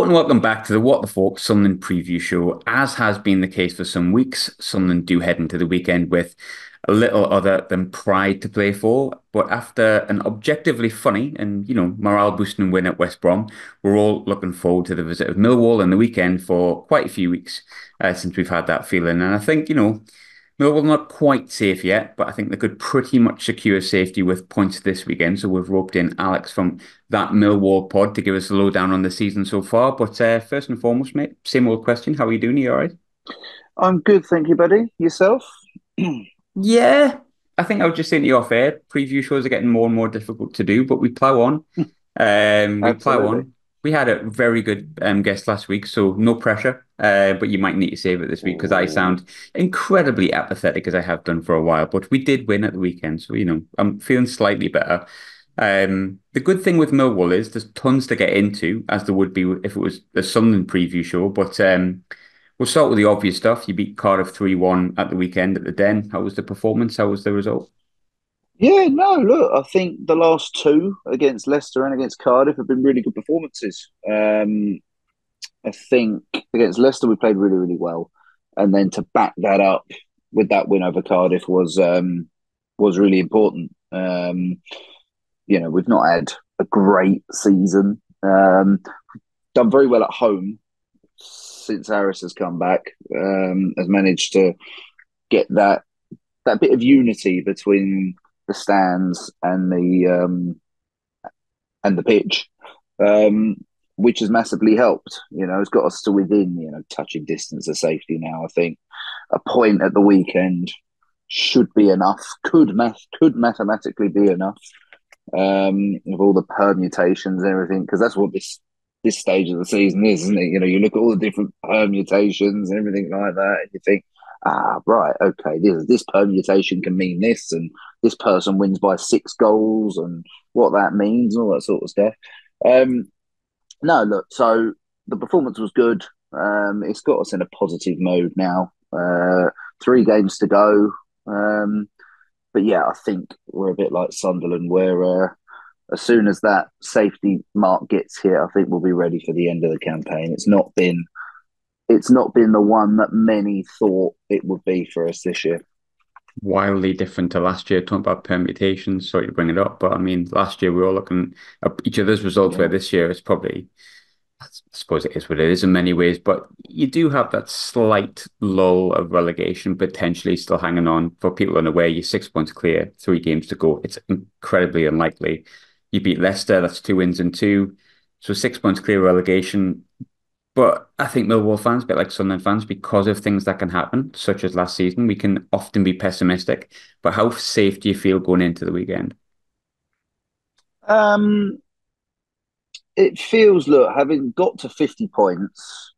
And welcome back to the What the Falk Sunderland preview show. As has been the case for some weeks, Sunderland do head into the weekend with a little other than pride to play for. But after an objectively funny and, morale boosting win at West Brom, we're all looking forward to the visit of Millwall in the weekend for quite a few weeks since we've had that feeling. And I think, Millwall not quite safe yet, but I think they could pretty much secure safety with points this weekend. So we've roped in Alex from ThatMillwallPod to give us a lowdown on the season so far. But first and foremost, mate, same old question. How are you doing? You all right? I'm good, thank you, buddy. Yourself? Yeah, I think I was just saying to you off air, preview shows are getting more and more difficult to do, but we plow on. We plow Absolutely. on. We had a very good guest last week, so no pressure. But you might need to save it this week because I Ooh. sound incredibly apathetic as I have done for a while. But we did win at the weekend, so I'm feeling slightly better. The good thing with Millwall is there's tons to get into, as there would be if it was a Sunderland preview show. But we'll start with the obvious stuff. You beat Cardiff 3-1 at the weekend at the Den. How was the performance? How was the result? Yeah, no, look, I think the last two against Leicester and against Cardiff have been really good performances. I think against Leicester we played really, really well, and then to back that up with that win over Cardiff was really important. We've not had a great season. Done very well at home since Harris has come back. Has managed to get that bit of unity between the stands and the pitch, um, which has massively helped. It's got us to within touching distance of safety now. I think a point at the weekend should be enough. Could mathematically be enough of all the permutations and everything, because that's what this stage of the season is, isn't it? You look at all the different permutations and everything like that, and you think, right, okay, this permutation can mean this, and this person wins by 6 goals, and what that means, and all that sort of stuff. Um, no, look, so the performance was good. It's got us in a positive mode now. 3 games to go. But yeah, I think we're a bit like Sunderland, where as soon as that safety mark gets hit, I think we'll be ready for the end of the campaign. It's not been the one that many thought it would be for us this year. Wildly different to last year. Talking about permutations, sorry to bring it up, but I mean, last year we were looking at each other's results, where Yeah. this year it's probably, I suppose it is what it is in many ways, but you do have that slight lull of relegation potentially still hanging on for people unaware. You're 6 points clear, 3 games to go. It's incredibly unlikely. You beat Leicester, that's 2 wins and two. So 6 points clear relegation. But I think Millwall fans, a bit like Sunderland fans, because of things that can happen, such as last season, we can often be pessimistic. But how safe do you feel going into the weekend? Um, it feels, look, having got to 50 points,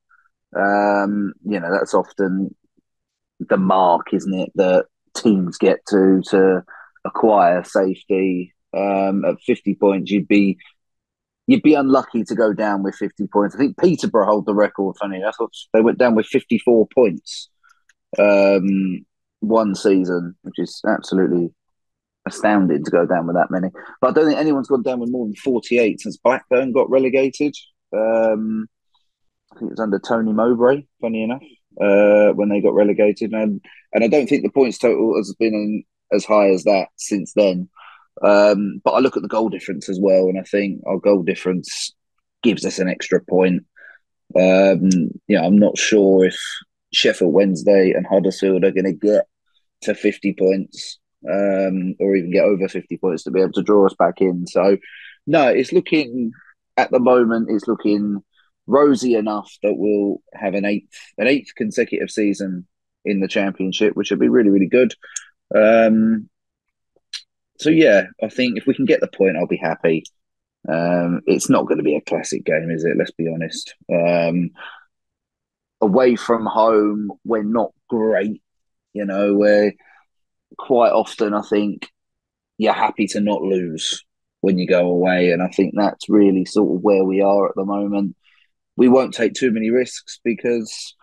that's often the mark, isn't it, that teams get to acquire safety. At 50 points, you'd be unlucky to go down with 50 points. I think Peterborough hold the record. Funny enough, they went down with 54 points um, one season, which is absolutely astounding to go down with that many. But I don't think anyone's gone down with more than 48 since Blackburn got relegated. Um, I think it was under Tony Mowbray, funny enough, when they got relegated. And I don't think the points total has been as high as that since then. But I look at the goal difference as well, and I think our goal difference gives us an extra point. I'm not sure if Sheffield Wednesday and Huddersfield are going to get to 50 points, or even get over 50 points to be able to draw us back in. So, no, it's looking at the moment, it's looking rosy enough that we'll have an eighth consecutive season in the championship, which would be really, really good. Um, so yeah, I think if we can get the point, I'll be happy. It's not going to be a classic game, is it? Let's be honest. Away from home, we're not great. We're quite often, I think, you're happy to not lose when you go away. And I think that's really sort of where we are at the moment. We won't take too many risks, because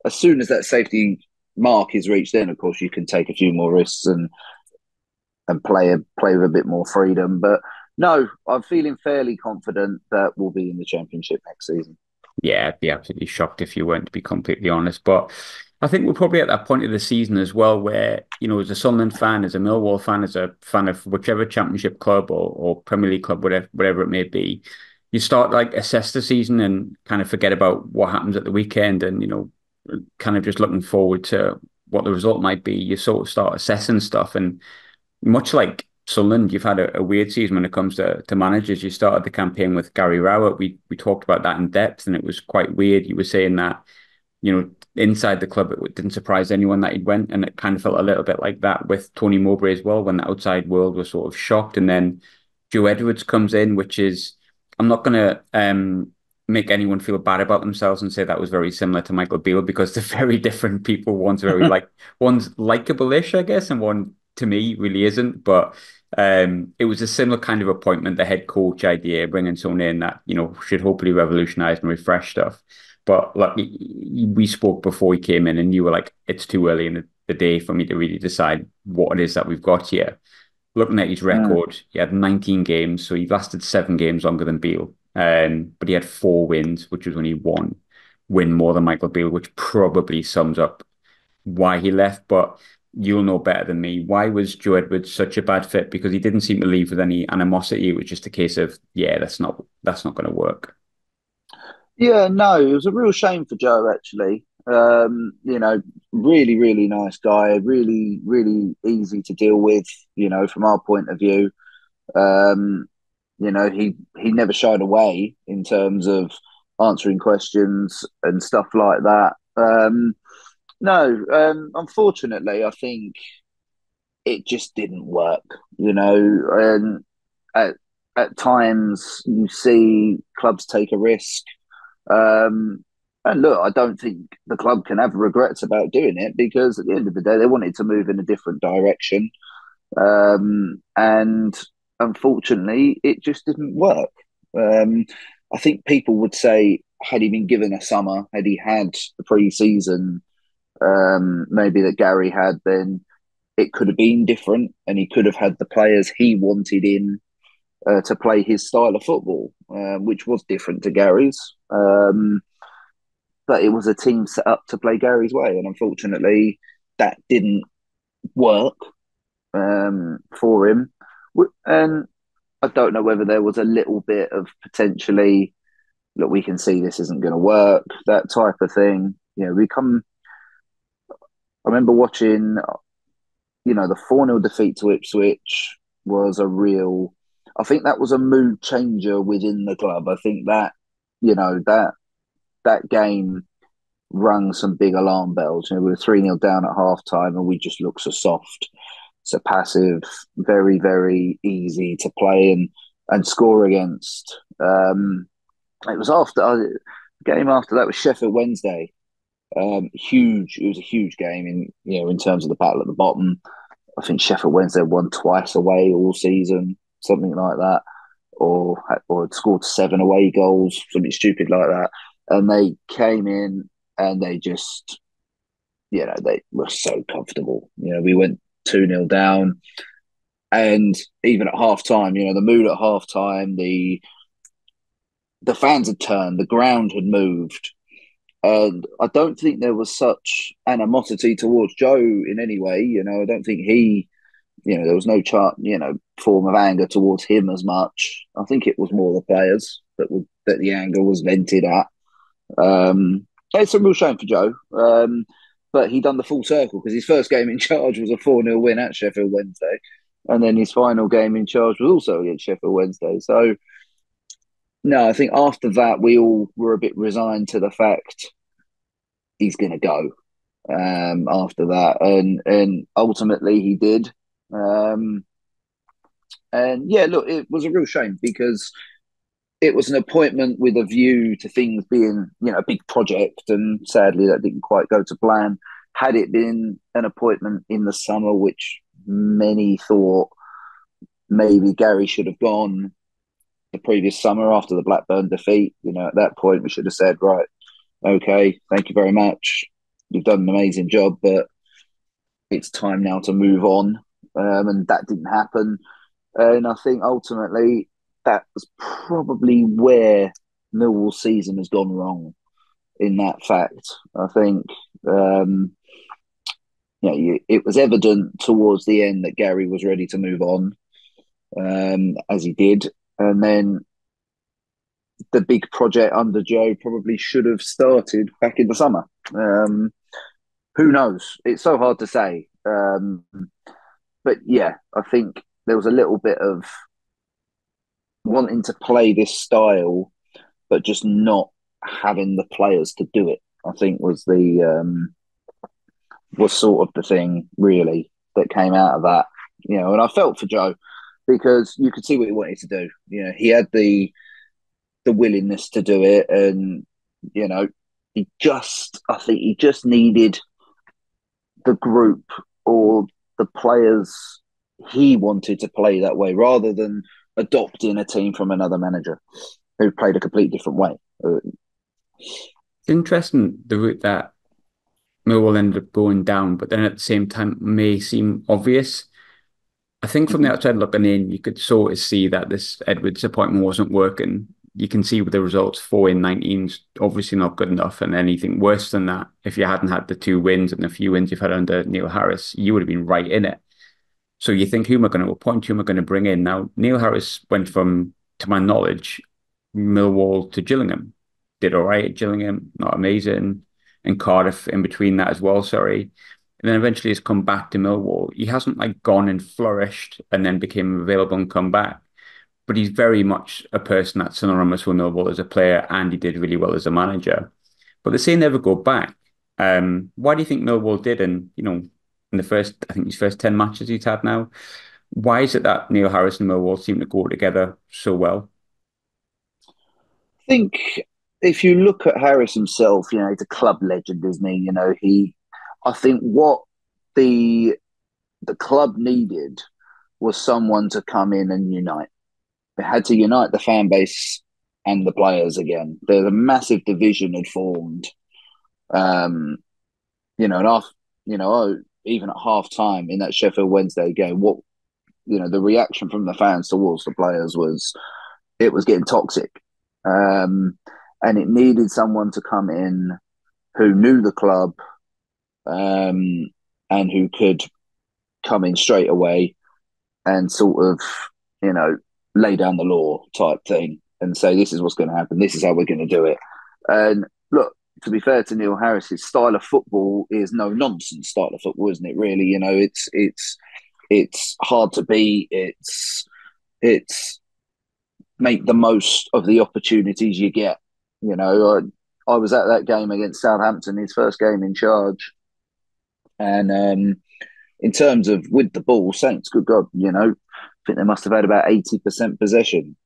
as soon as that safety mark is reached, then of course you can take a few more risks and play with a bit more freedom. But no, I'm feeling fairly confident that we'll be in the championship next season. Yeah, I'd be absolutely shocked if you weren't, to be completely honest. But I think we're probably at that point of the season as well where, as a Sunderland fan, as a Millwall fan, as a fan of whichever championship club or Premier League club, whatever it may be, you start like assess the season and kind of forget about what happens at the weekend and, kind of just looking forward to what the result might be. You sort of start assessing stuff. And much like Sunderland, you've had a weird season when it comes to managers. You started the campaign with Gary Rowett. We talked about that in depth, and it was quite weird. You were saying that, inside the club, it didn't surprise anyone that he'd went, and it kind of felt a little bit like that with Tony Mowbray as well, when the outside world was sort of shocked. And then Joe Edwards comes in, which is, I'm not going to make anyone feel bad about themselves and say that was very similar to Michael Beale because they're very different people. One's likable-ish, I guess, and one to me really isn't. But it was a similar kind of appointment, the head coach idea, bringing someone in that should hopefully revolutionize and refresh stuff. But like we spoke before he came in, and you were like, "It's too early in the day for me to really decide what it is that we've got here." Looking at his Mm. record, he had 19 games, so he lasted 7 games longer than Beale. But he had 4 wins, which was only one win more than Michael Beale, which probably sums up why he left. But you'll know better than me. Why was Joe Edwards such a bad fit? Because he didn't seem to leave with any animosity. It was just a case of, yeah, that's not going to work. Yeah, no, it was a real shame for Joe actually. Really, really nice guy, really, really easy to deal with, from our point of view. Um, he never shied away in terms of answering questions and stuff like that. No, unfortunately, I think it just didn't work, and at at times you see clubs take a risk. And look, I don't think the club can have regrets about doing it because at the end of the day, they wanted to move in a different direction. And unfortunately, it just didn't work. Um, I think people would say, had he been given a summer, had he had the pre-season, maybe that Gary had, then it could have been different, and he could have had the players he wanted in to play his style of football, which was different to Gary's. But it was a team set up to play Gary's way, and unfortunately, that didn't work for him. And I don't know whether there was a little bit of potentially, look, we can see this isn't going to work, that type of thing. I remember watching, the 4-0 defeat to Ipswich was I think that was a mood changer within the club. I think that, that game rung some big alarm bells. We were 3-0 down at half time and we just looked so soft, so passive, very, very easy to play and score against. It was after the game after that was Sheffield Wednesday. Huge. It was a huge game in terms of the battle at the bottom. I think Sheffield Wednesday won twice away all season, something like that, or had scored 7 away goals, something stupid like that. And they came in and they just, they were so comfortable. We went 2-0 down, and even at half time, the mood at half time, the fans had turned, the ground had moved, and I don't think there was such animosity towards Joe in any way. I don't think there was no form of anger towards him as much. I think it was more the players that the anger was vented at. It's a real shame for Joe. But he done the full circle because his first game in charge was a 4-0 win at Sheffield Wednesday. And then his final game in charge was also against Sheffield Wednesday. So, no, I think after that, we all were a bit resigned to the fact he's going to go after that. And ultimately, he did. Um, and yeah, look, it was a real shame because it was an appointment with a view to things being, a big project, and sadly that didn't quite go to plan. Had it been an appointment in the summer, which many thought maybe Gary should have gone the previous summer after the Blackburn defeat, at that point we should have said, right, okay, thank you very much. You've done an amazing job, but it's time now to move on. And that didn't happen. And I think ultimately that was probably where Millwall's season has gone wrong in that fact. I think um, it was evident towards the end that Gary was ready to move on, as he did, and then the big project under Joe probably should have started back in the summer. Who knows? It's so hard to say. But yeah, I think there was a little bit of wanting to play this style, but just not having the players to do it. I think was sort of the thing really that came out of that. And I felt for Joe because you could see what he wanted to do. He had the willingness to do it, and you know, I think he just needed the group or the players he wanted to play that way rather than adopting a team from another manager who played a complete different way. It's interesting the route that Millwall ended up going down, but then at the same time may seem obvious. I think from the Mhm. outside looking in, you could sort of see that this Edwards appointment wasn't working. You can see with the results, 4 in 19 is obviously not good enough, and anything worse than that, if you hadn't had the two wins and the few wins you've had under Neil Harris, you would have been right in it. So you think, who am I going to appoint? Who am I going to bring in? Now, Neil Harris went from, to my knowledge, Millwall to Gillingham. Did all right at Gillingham, not amazing. And Cardiff in between that as well, sorry. And then eventually has come back to Millwall. He hasn't like gone and flourished and then became available and come back. But he's very much a person that's synonymous with Millwall as a player, and he did really well as a manager. But they say never go back. Why do you think Millwall did? And in the first, I think his first 10 matches he's had now, why is it that Neil Harris and Millwall seem to go together so well? I think if you look at Harris himself, he's a club legend, isn't he? I think what the the club needed was someone to come in and unite. They had to unite the fan base and the players again. There's a massive division had formed. Um, and off, even at half time in that Sheffield Wednesday game, the reaction from the fans towards the players was it was getting toxic. Um, and it needed someone to come in who knew the club, um, and who could come in straight away and sort of, you know, lay down the law type thing and say, this is what's going to happen. This is how we're going to do it. And look, to be fair to Neil Harris, his style of football is no nonsense style of football, isn't it? Really, it's hard to beat. It's make the most of the opportunities you get. I was at that game against Southampton, his first game in charge, and in terms of with the ball, Saints, good God, I think they must have had about 80% possession,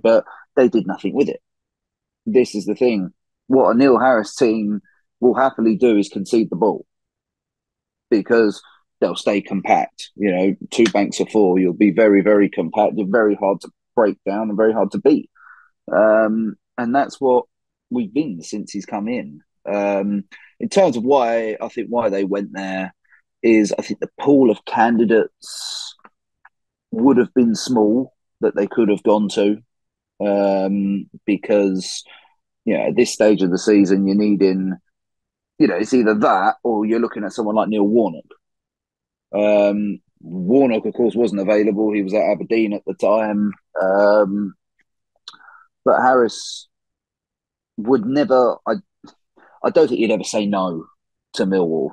but they did nothing with it. This is the thing. What a Neil Harris team will happily do is concede the ball because they'll stay compact. Two banks of four, you'll be very, very compact. You're very hard to break down and very hard to beat. And that's what we've been since he's come in. In terms of why they went there is I think the pool of candidates would have been small that they could have gone to, because at this stage of the season you're needing, it's either that or you're looking at someone like Neil Warnock. Warnock, of course, wasn't available. He was at Aberdeen at the time, but Harris would never. I don't think he'd ever say no to Millwall.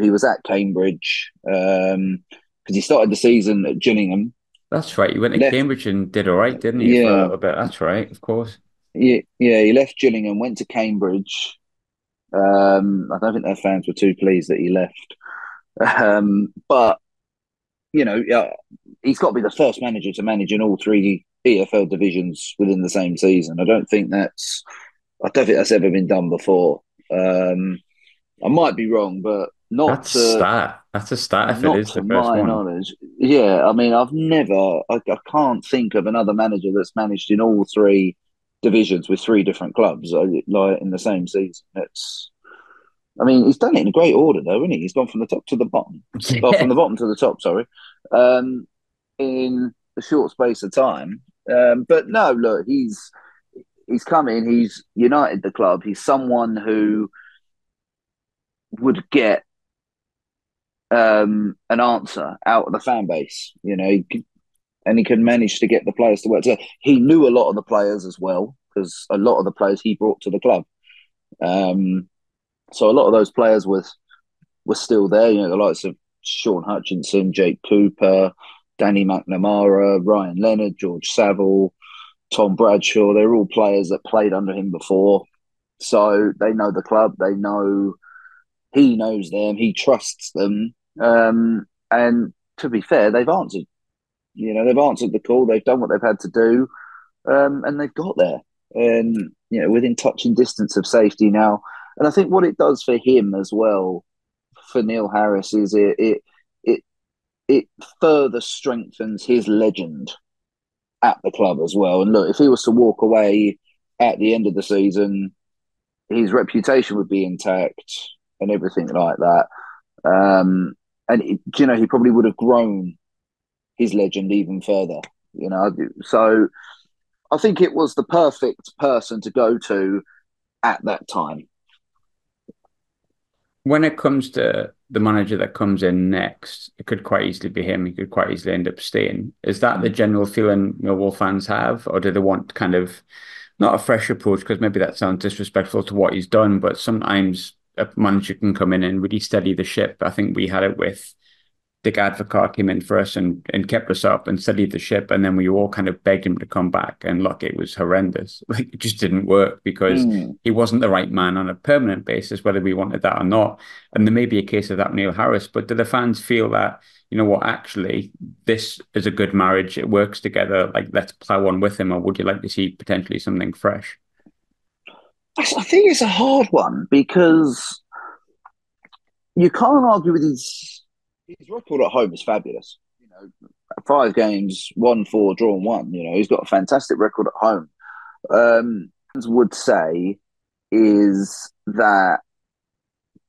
He was at Cambridge because he started the season at Gillingham. That's right. He went to Left, Cambridge and did all right, didn't he, for a yeah, little bit? That's right, of course. yeah, yeah. He left Gillingham, went to Cambridge. I don't think their fans were too pleased that he left. But yeah, he's got to be the first manager to manage in all three EFL divisions within the same season. I don't think that's ever been done before. I might be wrong, but That's stat. That's a stat if it not is the to first my one. knowledge. Yeah, I mean, I can't think of another manager that's managed in all three divisions with three different clubs like in the same season. I mean, he's done it in a great order, though, isn't he? He's gone from the top to the bottom. Well, from Yeah. the bottom to the top, sorry, in a short space of time. But no, look, he's come in, he's united the club. He's someone who would get an answer out of the fan base. And he can manage to get the players to work together. He knew a lot of the players as well because a lot of the players he brought to the club. Um, so a lot of those players were still there. The likes of Sean Hutchinson, Jake Cooper, Danny McNamara, Ryan Leonard, George Saville, Tom Bradshaw. They're all players that played under him before. So they know the club. They know he knows them. He trusts them. And to be fair, they've answered. They've answered the call. They've done what they've had to do, and they've got there. And within touching distance of safety now. And I think what it does for him as well, for Neil Harris, is it it further strengthens his legend at the club as well. And look, if he was to walk away at the end of the season, his reputation would be intact and everything like that. And he probably would have grown his legend even further. So I think it was the perfect person to go to at that time. When it comes to the manager that comes in next, it could quite easily be him. He could quite easily end up staying. Is that the general feeling Millwall fans have, or do they want kind of not a fresh approach? Because maybe that sounds disrespectful to what he's done, but sometimes a manager can come in and really steady the ship. I think we had it with Dick Advocaat came in for us and kept us up and steadied the ship. And then we all kind of begged him to come back. And look, it was horrendous. Like it just didn't work because Mm. he wasn't the right man on a permanent basis, whether we wanted that or not. And there may be a case of that with Neil Harris, but do the fans feel that, you know what, actually, this is a good marriage. It works together. Like, let's plow on with him. Or would you like to see potentially something fresh? I think it's a hard one because you can't argue with his record at home is fabulous. 5 games, won four, drawn one. He's got a fantastic record at home. Would say is that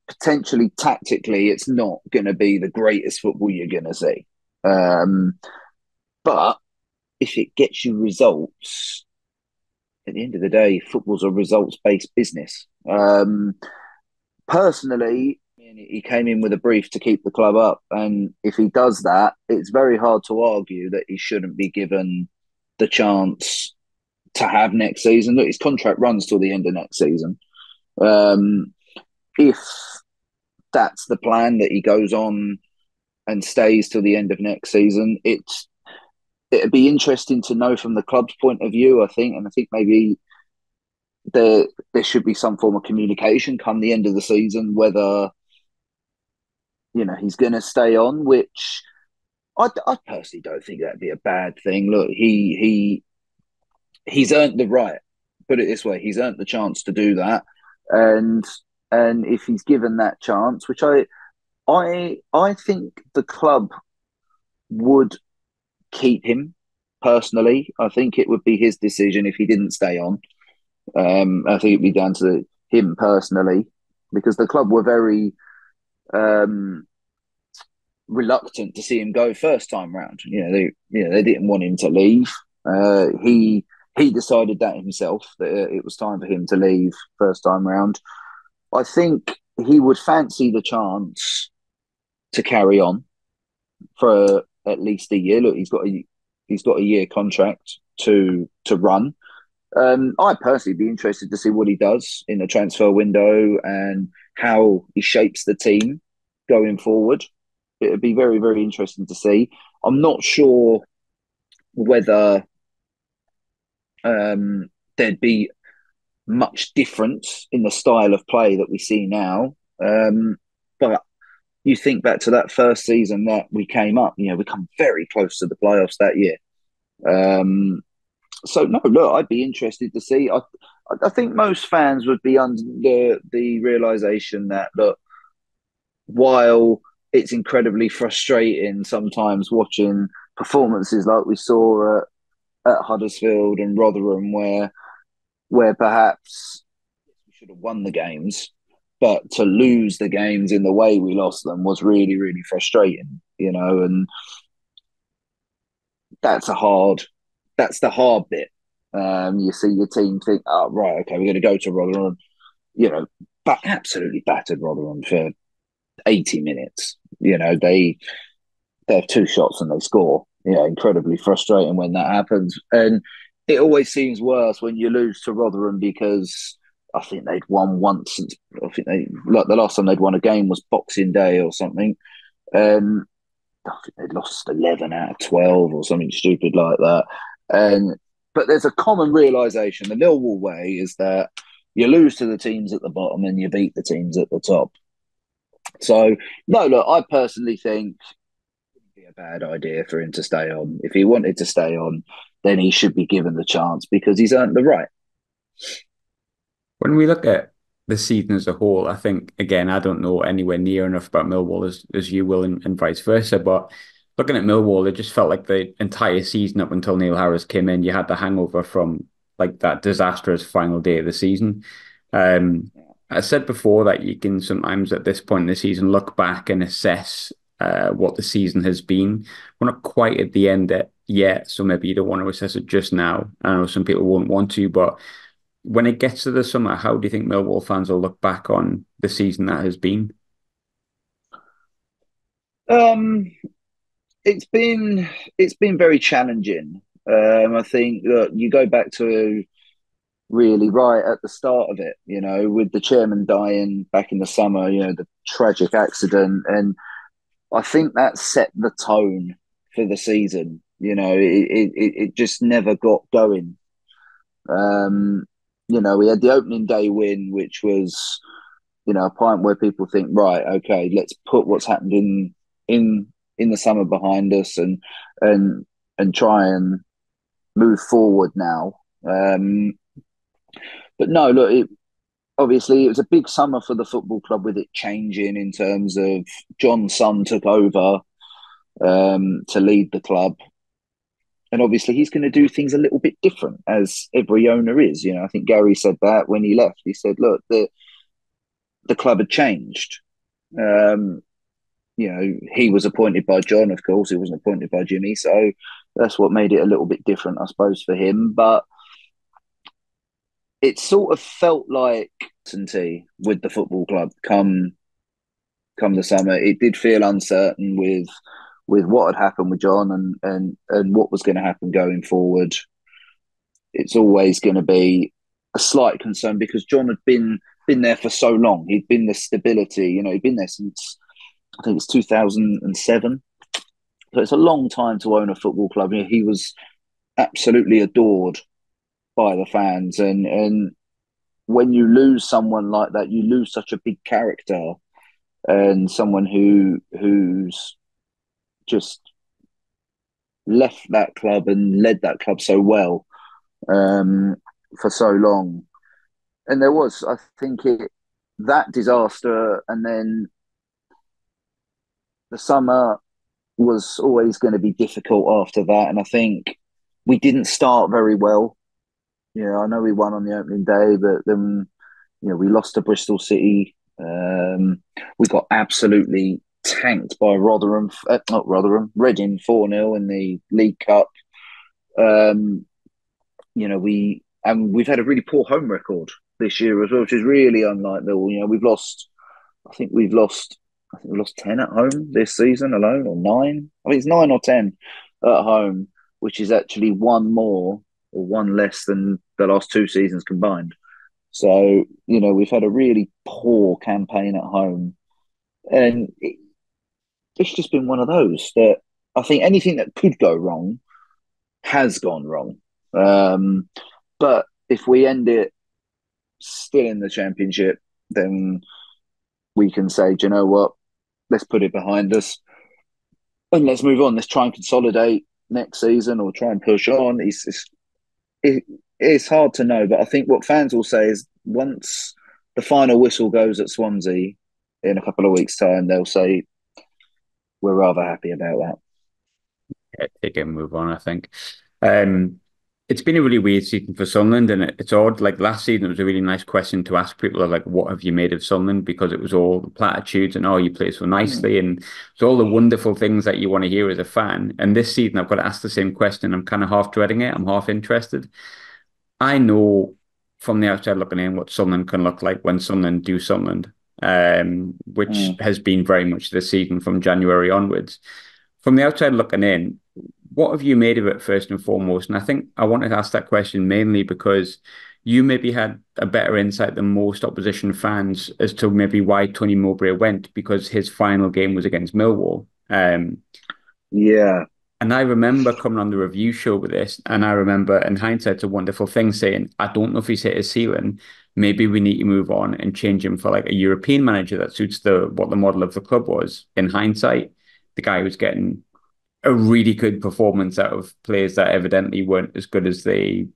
potentially tactically, it's not going to be the greatest football you're going to see. But if it gets you results, at the end of the day, football's a results based business. Personally, he came in with a brief to keep the club up. And if he does that, it's very hard to argue that he shouldn't be given the chance to have next season. Look, his contract runs till the end of next season. Um, if that's the plan that he goes on and stays till the end of next season, it'd be interesting to know from the club's point of view, I think, and I think maybe there should be some form of communication come the end of the season whether he's going to stay on, which I personally don't think that'd be a bad thing. Look, he's earned the right. Put it this way, he's earned the chance to do that, and if he's given that chance, which I think the club would keep him personally. I think it would be his decision if he didn't stay on. I think it'd be down to him personally because the club were very um, reluctant to see him go first time round. They didn't want him to leave. He decided that himself that it was time for him to leave first time round. I think he would fancy the chance to carry on for at least a year. Look, he's got a year contract to run. I'd personally be interested to see what he does in the transfer window and how he shapes the team going forward. It'd be very, very interesting to see. I'm not sure whether there'd be much difference in the style of play that we see now. But you think back to that first season that we came up, we come very close to the playoffs that year. So no, look, I'd be interested to see. I think most fans would be under the realization that look, while it's incredibly frustrating sometimes watching performances like we saw at Huddersfield and Rotherham, where perhaps we should have won the games, but to lose the games in the way we lost them was really, really frustrating. And that's the hard bit. You see your team think, oh, right, okay, we're going to go to Rotherham, you know, but absolutely battered Rotherham for 80 minutes. They have two shots and they score. Incredibly frustrating when that happens. And it always seems worse when you lose to Rotherham because I think they'd won once. I think like the last time they'd won a game was Boxing Day or something. Um, I think they'd lost 11 out of 12 or something stupid like that. And but there's a common realization. The Millwall way is that you lose to the teams at the bottom and you beat the teams at the top. So no, look, I personally think it'd be a bad idea for him to stay on. If he wanted to stay on, then he should be given the chance because he's earned the right. When we look at the season as a whole, I think, again, I don't know anywhere near enough about Millwall as you will, and vice versa. But looking at Millwall, it just felt like the entire season up until Neil Harris came in, you had the hangover from like that disastrous final day of the season. Um, I said before that you can sometimes at this point in the season look back and assess what the season has been. We're not quite at the end yet, so maybe you don't want to assess it just now. I know some people won't want to, but when it gets to the summer, how do you think Millwall fans will look back on the season that has been? Um, it's been it's been very challenging. I think that you go back to really right at the start of it, with the chairman dying back in the summer, the tragic accident, and I think that set the tone for the season. It just never got going. Um, we had the opening day win, which was, a point where people think, right, okay, let's put what's happened in in the summer behind us and and try and move forward now. But no, look, obviously it was a big summer for the football club with it changing in terms of John's son took over to lead the club. And obviously he's going to do things a little bit different as every owner is. I think Gary said that when he left. He said, look, the club had changed. Um, he was appointed by John, of course. He wasn't appointed by Jimmy. So that's what made it a little bit different, I suppose, for him. But it sort of felt like with the football club come the summer. It did feel uncertain with what had happened with John and what was going to happen going forward. It's always going to be a slight concern because John had been there for so long. He'd been the stability. He'd been there since I think it's 2007. So it's a long time to own a football club. He was absolutely adored by the fans, and when you lose someone like that, you lose such a big character and someone who's just left that club and led that club so well for so long. And there was, I think, that disaster, and then the summer was always going to be difficult after that. And I think we didn't start very well. I know we won on the opening day, but then we lost to Bristol City. We got absolutely tanked by not Rotherham, Reading 4-0 in the League Cup. We've had a really poor home record this year as well, which is really unlike Millwall. I think we've lost 10 at home this season alone, or nine. I think it's 9 or 10 at home, which is actually one more or one less than the last two seasons combined. So, we've had a really poor campaign at home. And it's just been one of those that I think anything that could go wrong has gone wrong. But if we end it still in the championship, then we can say, do you know what? Let's put it behind us and let's move on. Let's try and consolidate next season or try and push on. It's hard to know, but I think what fans will say is once the final whistle goes at Swansea in a couple of weeks' time, they'll say we're rather happy about that. Yeah, take it and move on, I think. Um, it's been a really weird season for Sunderland, and it's odd. Like last season, it was a really nice question to ask people of like, what have you made of Sunderland? Because it was all the platitudes and oh, you play so Mm. nicely, and it's all the wonderful things that you want to hear as a fan. And this season, I've got to ask the same question. I'm kind of half dreading it. I'm half interested. I know from the outside looking in what Sunderland can look like when Sunderland do Sunderland, which Mm. has been very much this season from January onwards. From the outside looking in, what have you made of it first and foremost? And I think I wanted to ask that question mainly because you maybe had a better insight than most opposition fans as to maybe why Tony Mowbray went because his final game was against Millwall. Yeah, And I remember coming on the review show with this, and I remember in hindsight, it's a wonderful thing saying, I don't know if he's hit his ceiling. Maybe we need to move on and change him for like a European manager that suits the what the model of the club was. In hindsight, the guy was getting a really good performance out of players that evidently weren't as good as they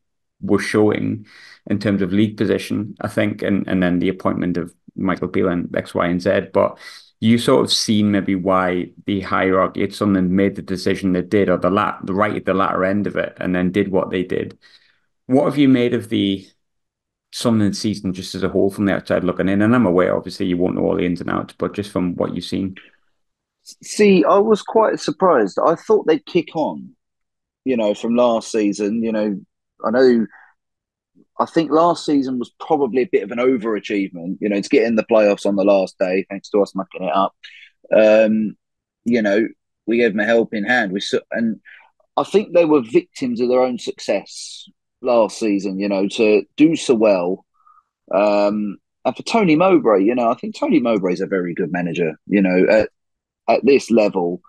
were showing in terms of league position, I think, and then the appointment of Michael Beale and X, Y, and Z. But you sort of seen maybe why the hierarchy at Sunderland made the decision they did, or the right at the latter end of it, and then did what they did. What have you made of the Sunderland season just as a whole from the outside looking in? And I'm aware, obviously, you won't know all the ins and outs, but just from what you've seen. see, I was quite surprised. I thought they'd kick on, from last season. I know. I think last season was probably a bit of an overachievement. To get in the playoffs on the last day, thanks to us mucking it up. Um, you know, we gave them a helping hand. And I think they were victims of their own success last season. To do so well. And for Tony Mowbray, I think Tony Mowbray is a very good manager. At this level,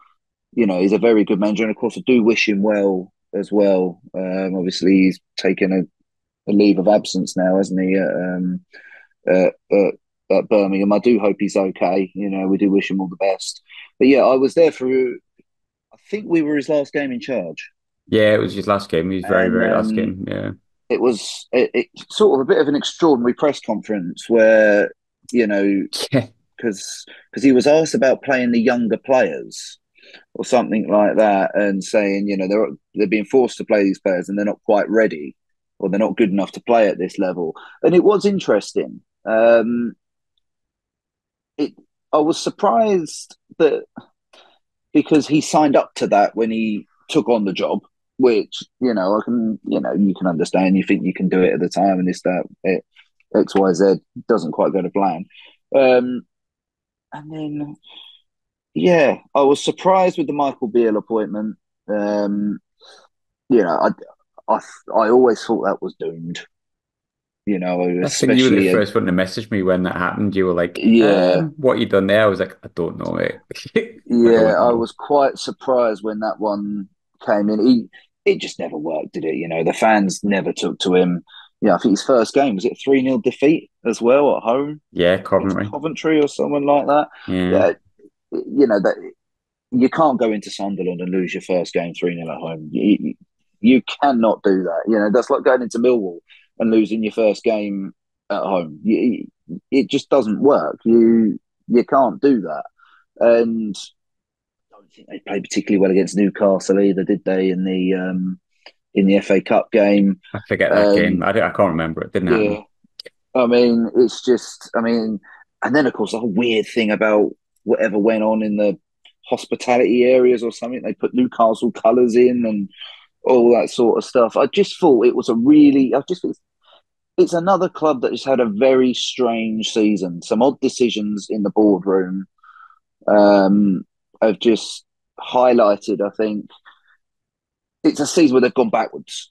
he's a very good manager, and of course, I do wish him well as well. Obviously, he's taken a leave of absence now, hasn't he? Uh, uh, at Birmingham, I do hope he's okay. We do wish him all the best. But yeah, I was there for. I think we were his last game in charge, Yeah, it was his last game. He was very, and very last game. Yeah. it sort of a bit of an extraordinary press conference where you know because he was asked about playing the younger players or something like that, and saying they're being forced to play these players and they're not quite ready or they're not good enough to play at this level. And it was interesting. It I was surprised that because he signed up to that when he took on the job, which I can you can understand. You think you can do it at the time, and this that it, XYZ doesn't quite go to plan. Um, and then yeah, I was surprised with the Michael Beale appointment. Um, you know, I I always thought that was doomed. I think you were the Especially first one to message me when that happened. You were like, yeah, what you done there? I was like, I don't know, mate. I yeah. don't I know. was quite surprised when that one came in. It just never worked, did it? The fans never took to him. Yeah, I think his first game was it 3-0 defeat as well at home Yeah, against Coventry. Coventry or someone like that. Yeah. Yeah, that you can't go into Sunderland and lose your first game 3-0 at home. You cannot do that. That's like going into Millwall and losing your first game at home. It just doesn't work. You can't do that. And I don't think they played particularly well against Newcastle either, did they? In the FA Cup game, I forget that game. and I can't remember. It didn't yeah, happen. I mean, it's just, and then of course the whole weird thing about whatever went on in the hospitality areas or something. They put Newcastle colours in and all that sort of stuff. I just thought it was I just think it's another club that has had a very strange season. Some odd decisions in the boardroom um, have just highlighted. I think it's a season where they've gone backwards,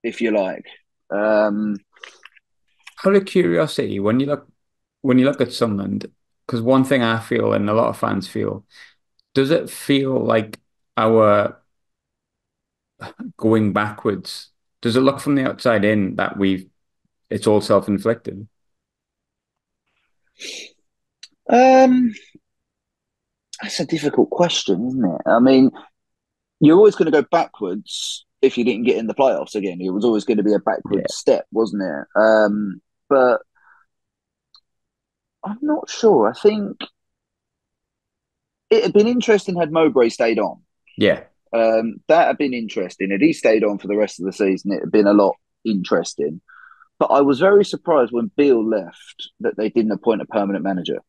if you like. Um, Out of curiosity, when you look at Sunderland, because one thing I feel and a lot of fans feel, does it feel like our going backwards? Does it look from the outside in that it's all self-inflicted? um, that's a difficult question, isn't it? I mean, you're always going to go backwards if you didn't get in the playoffs again. It was always going to be a backward Yeah. step, wasn't it? But I'm not sure. I think it had been interesting had Mowbray stayed on. Yeah. That had been interesting. Had he stayed on for the rest of the season, it had been a lot interesting. But I was very surprised when Beale left that they didn't appoint a permanent manager.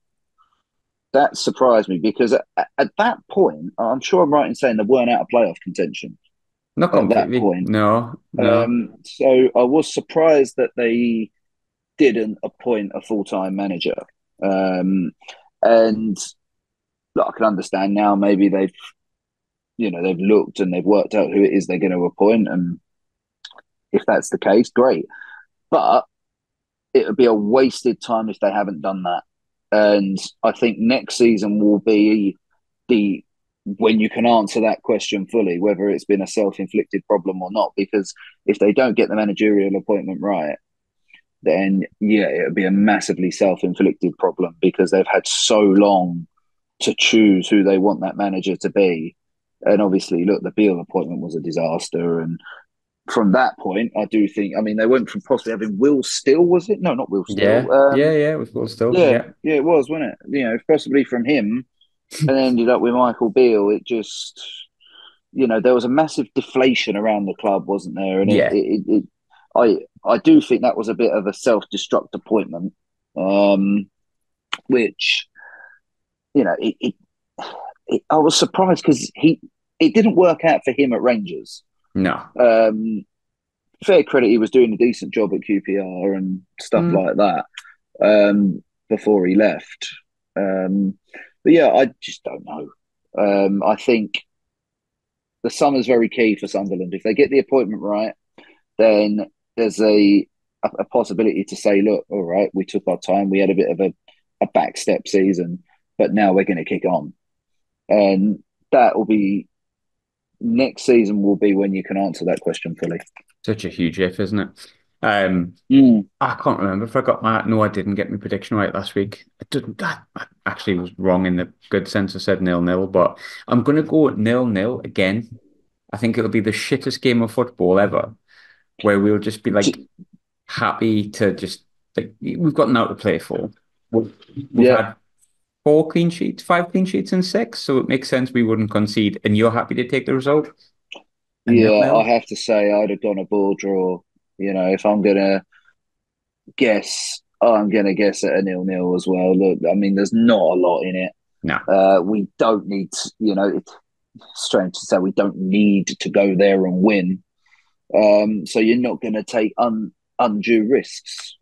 That surprised me because at that point, I'm sure I'm right in saying they weren't out of playoff contention. Not at that completely. point. No, no. So I was surprised that they didn't appoint a full time manager. Um, and look, I can understand now. Maybe they've looked and they've worked out who it is they're going to appoint, and if that's the case, great. But it would be a wasted time if they haven't done that. And I think next season will be the when you can answer that question fully, whether it's been a self-inflicted problem or not. Because if they don't get the managerial appointment right, then yeah, it would be a massively self-inflicted problem because they've had so long to choose who they want that manager to be. And obviously, look, the Beale appointment was a disaster, and from that point, I do think. I mean, they went from possibly having Will Still, was it? No, not Will Still. Yeah, yeah, yeah. With full still. Yeah, Yeah, yeah, it was, wasn't it? Possibly from him, and ended up with Michael Beale. It just, there was a massive deflation around the club, wasn't there? And yeah. I do think that was a bit of a self-destruct appointment, um, which I was surprised because it didn't work out for him at Rangers. No. Um, Fair credit, he was doing a decent job at QPR and stuff Mm. like that before he left. But yeah, I just don't know. I think the summer's very key for Sunderland. If they get the appointment right, then there's a possibility to say, look, all right, we took our time, we had a bit of a backstep season, but now we're going to kick on, and that will be next season. Will be when you can answer that question fully. Such a huge if, isn't it? Um, Mm. I can't remember if I got my. No, I didn't get my prediction right last week. I didn't. I actually was wrong in the good sense. I said 0-0, but I'm gonna go 0-0 again. I think it'll be the shittest game of football ever, where we'll just be like happy to just like we've got now to play for. We've, we've Yeah, had four clean sheets, five clean sheets, and six, so it makes sense we wouldn't concede. And you're happy to take the result? A nil yeah, I nil? have to say I'd have gone a ball draw. If I'm gonna guess, I'm gonna guess at a 0-0 as well. Look, I mean, there's not a lot in it. No. We don't need, it's strange to say we don't need to go there and win. So you're not going to take undue risks.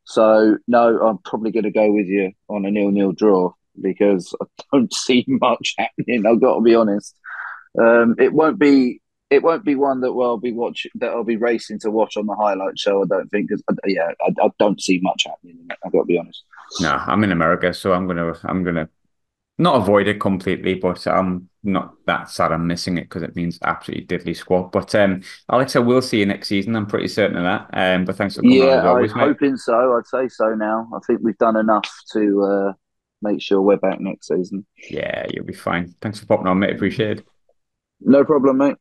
So no, I'm probably going to go with you on a 0-0 draw because I don't see much happening. I've got to be honest. It won't be one that I'll be racing to watch on the highlight show. I don't think because yeah, I don't see much happening in it. I've got to be honest. No, I'm in America, so I'm gonna not avoid it completely, but I'm not that sad I'm missing it because it means absolutely diddly squat. But Alex, I will see you next season. I'm pretty certain of that. But thanks for coming on Yeah, as I'm always, mate. hoping so. I'd say so now. I think we've done enough to make sure we're back next season. Yeah, you'll be fine. Thanks for popping on, mate. Appreciate it. No problem, mate.